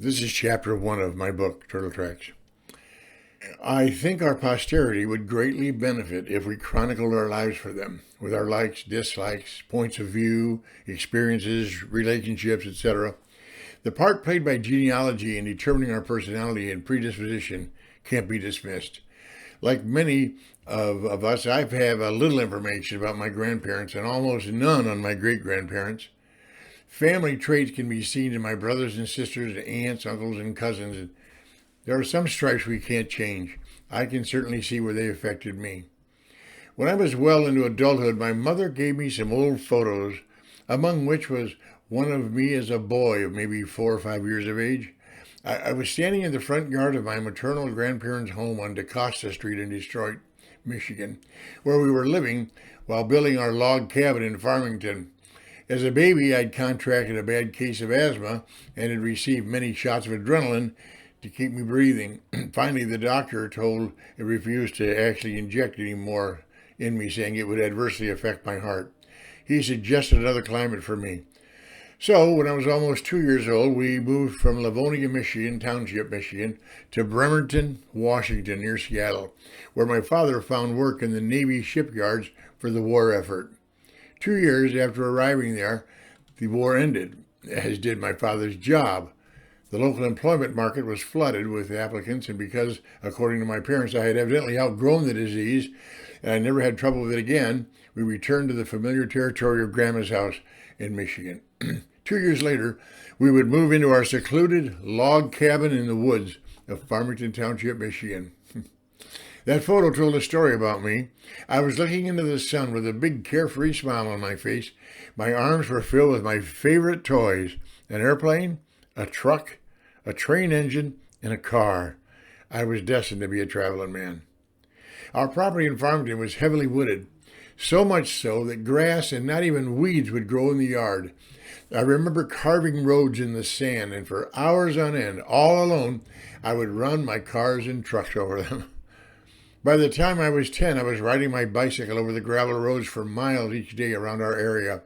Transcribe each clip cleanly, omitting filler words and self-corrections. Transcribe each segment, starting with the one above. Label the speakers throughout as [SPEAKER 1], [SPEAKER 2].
[SPEAKER 1] This is chapter 1 of my book, Turtle Tracks. I think our posterity would greatly benefit if we chronicled our lives for them, with our likes, dislikes, points of view, experiences, relationships, etc. The part played by genealogy in determining our personality and predisposition can't be dismissed. Like many of us, I have a little information about my grandparents and almost none on my great-grandparents. Family traits can be seen in my brothers and sisters, aunts, uncles, and cousins. There are some stripes we can't change. I can certainly see where they affected me. When I was well into adulthood, my mother gave me some old photos, among which was one of me as a boy of maybe 4 or 5 years of age. I was standing in the front yard of my maternal grandparents' home on DeCosta Street in Detroit, Michigan, where we were living while building our log cabin in Farmington. As a baby, I'd contracted a bad case of asthma and had received many shots of adrenaline to keep me breathing. Finally, the doctor told it refused to actually inject any more in me, saying it would adversely affect my heart. He suggested another climate for me. So, when I was almost 2 years old, we moved from Livonia, Township, Michigan, to Bremerton, Washington, near Seattle, where my father found work in the Navy shipyards for the war effort. 2 years after arriving there, the war ended, as did my father's job. The local employment market was flooded with applicants, and because, according to my parents, I had evidently outgrown the disease and I never had trouble with it again, we returned to the familiar territory of Grandma's house in Michigan. 2 years later, we would move into our secluded log cabin in the woods of Farmington Township, Michigan. That photo told a story about me. I was looking into the sun with a big carefree smile on my face. My arms were filled with my favorite toys: an airplane, a truck, a train engine, and a car. I was destined to be a traveling man. Our property in Farmington was heavily wooded, so much so that grass and not even weeds would grow in the yard. I remember carving roads in the sand, and for hours on end, all alone, I would run my cars and trucks over them. By the time I was 10, I was riding my bicycle over the gravel roads for miles each day around our area.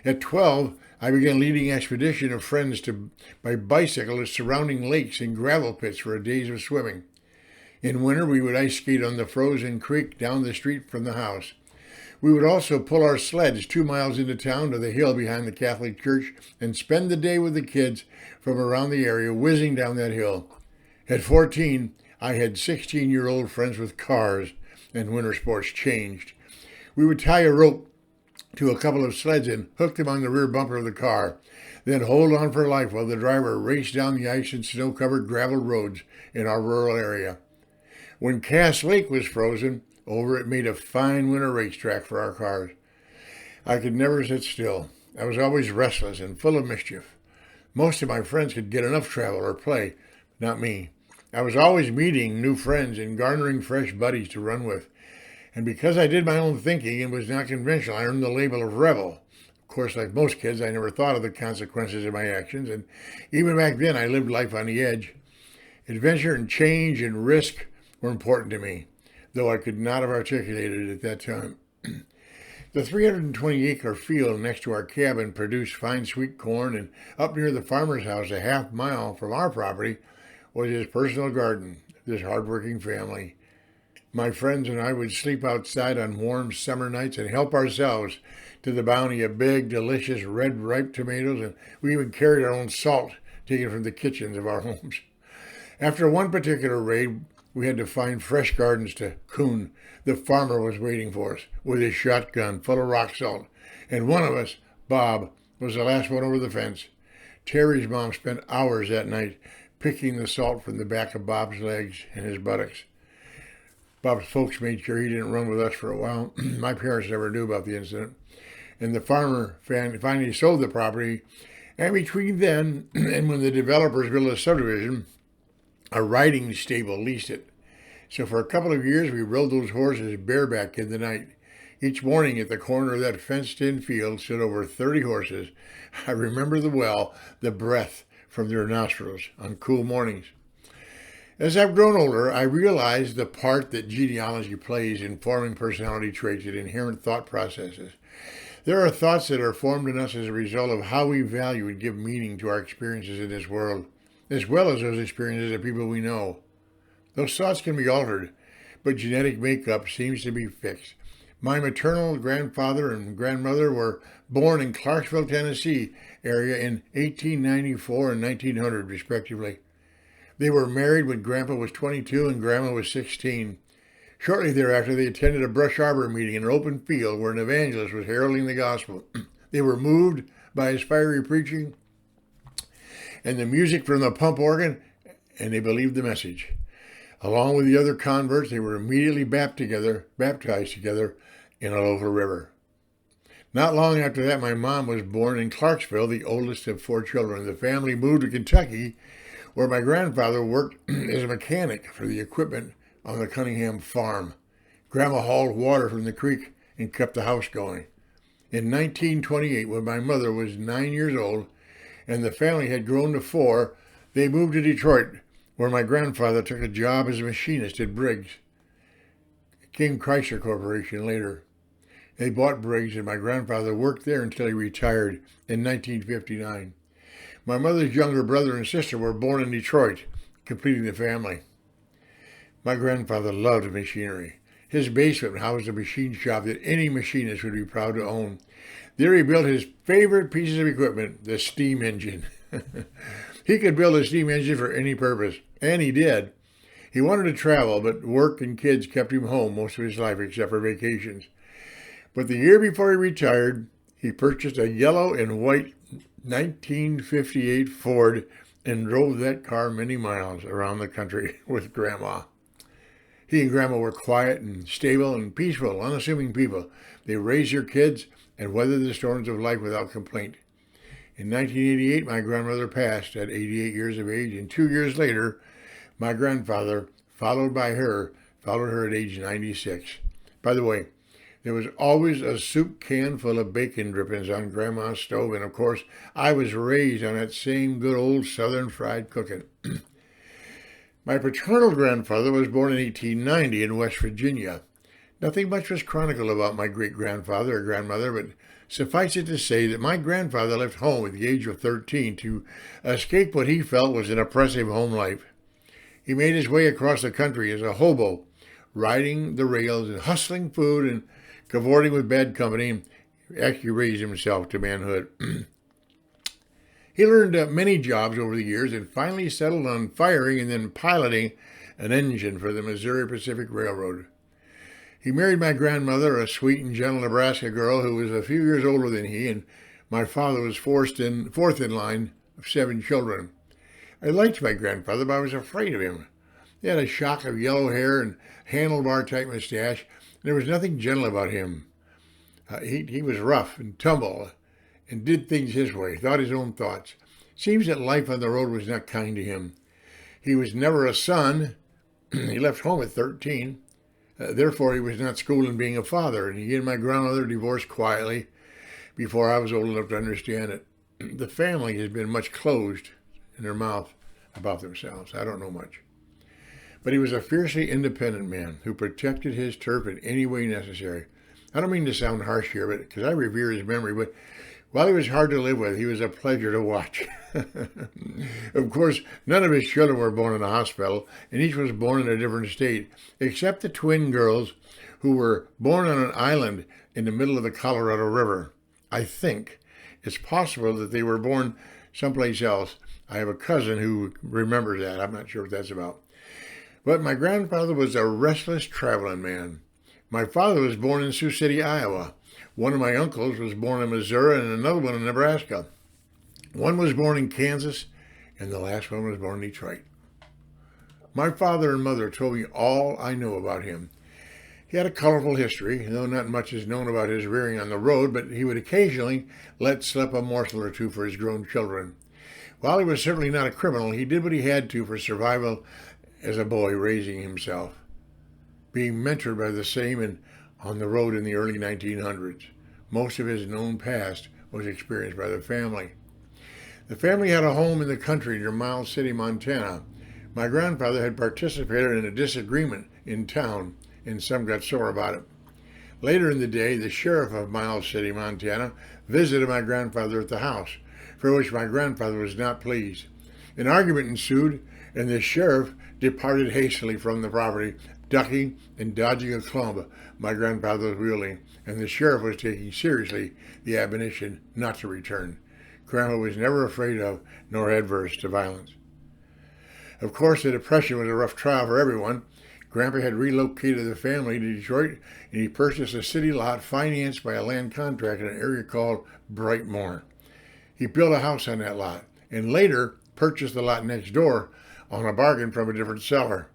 [SPEAKER 1] At 12, I began leading an expedition of friends by bicycle to surrounding lakes and gravel pits for days of swimming. In winter, we would ice skate on the frozen creek down the street from the house. We would also pull our sleds 2 miles into town to the hill behind the Catholic Church and spend the day with the kids from around the area whizzing down that hill. At 14, I had 16-year-old friends with cars, and winter sports changed. We would tie a rope to a couple of sleds and hook them on the rear bumper of the car, then hold on for life while the driver raced down the ice and snow-covered gravel roads in our rural area. When Cass Lake was frozen over, it made a fine winter racetrack for our cars. I could never sit still. I was always restless and full of mischief. Most of my friends could get enough travel or play, not me. I was always meeting new friends and garnering fresh buddies to run with. And because I did my own thinking and was not conventional, I earned the label of rebel. Of course, like most kids, I never thought of the consequences of my actions, and even back then I lived life on the edge. Adventure and change and risk were important to me, though I could not have articulated it at that time. The 320-acre field next to our cabin produced fine sweet corn, and up near the farmer's house, a half mile from our property, was his personal garden, this hard-working family. My friends and I would sleep outside on warm summer nights and help ourselves to the bounty of big, delicious, red, ripe tomatoes, and we even carried our own salt, taken from the kitchens of our homes. After one particular raid, we had to find fresh gardens to Kuhn. The farmer was waiting for us with his shotgun full of rock salt, and one of us, Bob, was the last one over the fence. Terry's mom spent hours that night picking the salt from the back of Bob's legs and his buttocks. Bob's folks made sure he didn't run with us for a while. My parents never knew about the incident. And the farmer finally sold the property. And between then and when the developers built a subdivision, a riding stable leased it. So for a couple of years, we rode those horses bareback in the night. Each morning at the corner of that fenced-in field stood over 30 horses. I remember the breath from their nostrils on cool mornings. As I've grown older, I realized the part that genealogy plays in forming personality traits and inherent thought processes. There are thoughts that are formed in us as a result of how we value and give meaning to our experiences in this world. as well as those experiences of people we know. Those thoughts can be altered, but genetic makeup seems to be fixed. My maternal grandfather and grandmother were born in Clarksville, Tennessee area in 1894 and 1900, respectively. They were married when Grandpa was 22 and Grandma was 16. Shortly thereafter, they attended a brush arbor meeting in an open field where an evangelist was heralding the gospel. They were moved by his fiery preaching and the music from the pump organ, and they believed the message. Along with the other converts, they were immediately baptized together in a local river. Not long after that, my mom was born in Clarksville, the oldest of 4 children. The family moved to Kentucky, where my grandfather worked as a mechanic for the equipment on the Cunningham farm. Grandma hauled water from the creek and kept the house going. In 1928, when my mother was 9 years old and the family had grown to 4, they moved to Detroit, where my grandfather took a job as a machinist at Briggs. King Chrysler Corporation later. They bought Briggs, and my grandfather worked there until he retired in 1959. My mother's younger brother and sister were born in Detroit, completing the family. My grandfather loved machinery. His basement housed a machine shop that any machinist would be proud to own. There he built his favorite pieces of equipment, the steam engine. He could build a steam engine for any purpose, and he did. He wanted to travel, but work and kids kept him home most of his life except for vacations. But the year before he retired, he purchased a yellow and white 1958 Ford and drove that car many miles around the country with Grandma. He and Grandma were quiet and stable and peaceful, unassuming people. They raised their kids and weathered the storms of life without complaint. In 1988, my grandmother passed at 88 years of age, and 2 years later, my grandfather, followed her at age 96. By the way, there was always a soup can full of bacon drippings on Grandma's stove, and of course, I was raised on that same good old Southern fried cooking. My paternal grandfather was born in 1890 in West Virginia. Nothing much was chronicled about my great-grandfather or grandmother, but suffice it to say that my grandfather left home at the age of 13 to escape what he felt was an oppressive home life. He made his way across the country as a hobo, riding the rails and hustling food and cavorting with bad company, and actually raised himself to manhood. He learned many jobs over the years and finally settled on firing and then piloting an engine for the Missouri Pacific Railroad. He married my grandmother, a sweet and gentle Nebraska girl who was a few years older than he, and my father was fourth in line of 7 children. I liked my grandfather, but I was afraid of him. He had a shock of yellow hair and handlebar-type mustache. There was nothing gentle about him. He was rough and tumble and did things his way, thought his own thoughts. Seems that life on the road was not kind to him. He was never a son. He left home at 13. Therefore, he was not schooled in being a father, and he and my grandmother divorced quietly before I was old enough to understand it. The family has been much closed in their mouth about themselves. I don't know much. But he was a fiercely independent man who protected his turf in any way necessary. I don't mean to sound harsh here, but because I revere his memory, but while he was hard to live with, he was a pleasure to watch. Of course, none of his children were born in a hospital, and each was born in a different state, except the twin girls who were born on an island in the middle of the Colorado River. I think it's possible that they were born someplace else. I have a cousin who remembers that. I'm not sure what that's about. But my grandfather was a restless traveling man. My father was born in Sioux City, Iowa. One of my uncles was born in Missouri and another one in Nebraska. One was born in Kansas and the last one was born in Detroit. My father and mother told me all I know about him. He had a colorful history, though not much is known about his rearing on the road, but he would occasionally let slip a morsel or two for his grown children. While he was certainly not a criminal, he did what he had to for survival as a boy raising himself, being mentored by the same and on the road in the early 1900s. Most of his known past was experienced by the family. The family had a home in the country near Miles City, Montana. My grandfather had participated in a disagreement in town, and some got sore about it. Later in the day, the sheriff of Miles City, Montana, visited my grandfather at the house, for which my grandfather was not pleased. An argument ensued, and the sheriff departed hastily from the property, ducking and dodging a club my grandfather was wielding, and the sheriff was taking seriously the admonition not to return. Grandpa was never afraid of nor adverse to violence. Of course, the Depression was a rough trial for everyone. Grandpa had relocated the family to Detroit, and he purchased a city lot financed by a land contract in an area called Brightmoor. He built a house on that lot, and later purchased the lot next door on a bargain from a different seller.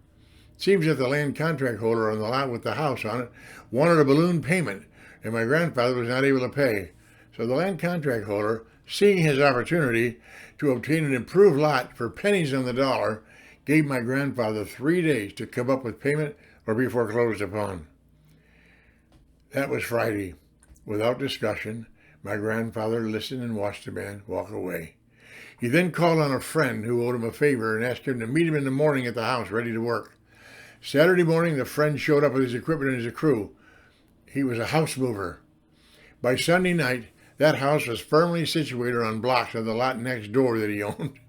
[SPEAKER 1] It seems that the land contract holder on the lot with the house on it wanted a balloon payment, and my grandfather was not able to pay. So the land contract holder, seeing his opportunity to obtain an improved lot for pennies on the dollar, gave my grandfather 3 days to come up with payment or be foreclosed upon. That was Friday. Without discussion, my grandfather listened and watched the man walk away. He then called on a friend who owed him a favor and asked him to meet him in the morning at the house, ready to work. Saturday morning, the friend showed up with his equipment and his crew. He was a house mover. By Sunday night, that house was firmly situated on blocks of the lot next door that he owned.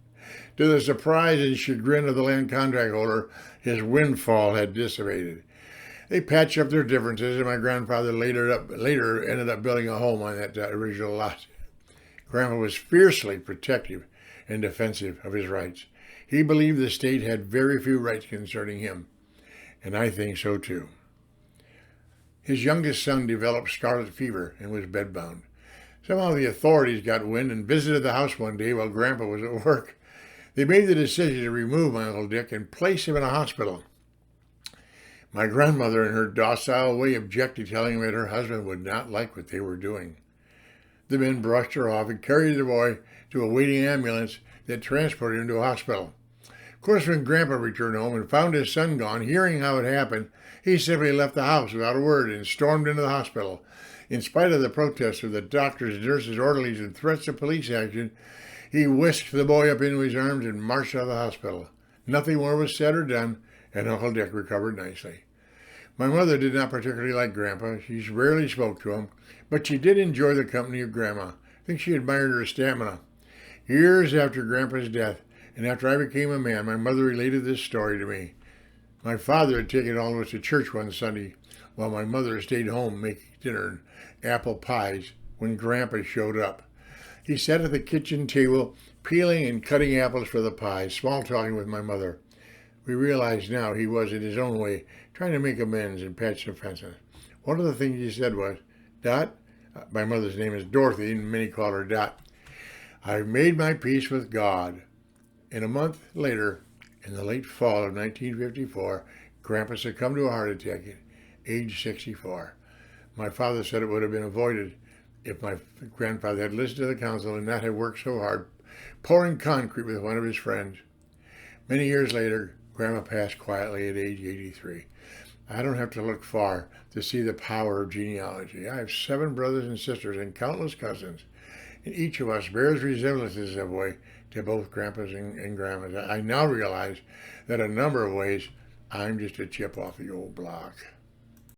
[SPEAKER 1] To the surprise and chagrin of the land contract holder, his windfall had dissipated. They patched up their differences, and my grandfather later ended up building a home on that original lot. Grandpa was fiercely protective and defensive of his rights. He believed the state had very few rights concerning him, and I think so too. His youngest son developed scarlet fever and was bedbound. Somehow the authorities got wind and visited the house one day while Grandpa was at work. They made the decision to remove my Uncle Dick and place him in a hospital. My grandmother, in her docile way, objected, telling him that her husband would not like what they were doing. The men brushed her off and carried the boy to a waiting ambulance that transported him to a hospital. Of course, when Grandpa returned home and found his son gone, hearing how it happened, he simply left the house without a word and stormed into the hospital. In spite of the protests of the doctors, nurses, orderlies, and threats of police action, he whisked the boy up into his arms and marched out of the hospital. Nothing more was said or done, and Uncle Dick recovered nicely. My mother did not particularly like Grandpa. She rarely spoke to him, but she did enjoy the company of Grandma. I think she admired her stamina. Years after Grandpa's death, and after I became a man, my mother related this story to me. My father had taken all of us to church one Sunday, while my mother stayed home making dinner and apple pies when Grandpa showed up. He sat at the kitchen table, peeling and cutting apples for the pies, small-talking with my mother. We realized now he was, in his own way, trying to make amends and patch the fences. One of the things he said was, "Dot," my mother's name is Dorothy, and many call her Dot, "I've made my peace with God." And a month later, in the late fall of 1954, Grandpa succumbed to a heart attack at age 64. My father said it would have been avoided if my grandfather had listened to the counsel and not had worked so hard, pouring concrete with one of his friends. Many years later, Grandma passed quietly at age 83. I don't have to look far to see the power of genealogy. I have 7 brothers and sisters and countless cousins, and each of us bears resemblances of way to both grandpas and grandmas. I now realize that in a number of ways, I'm just a chip off the old block.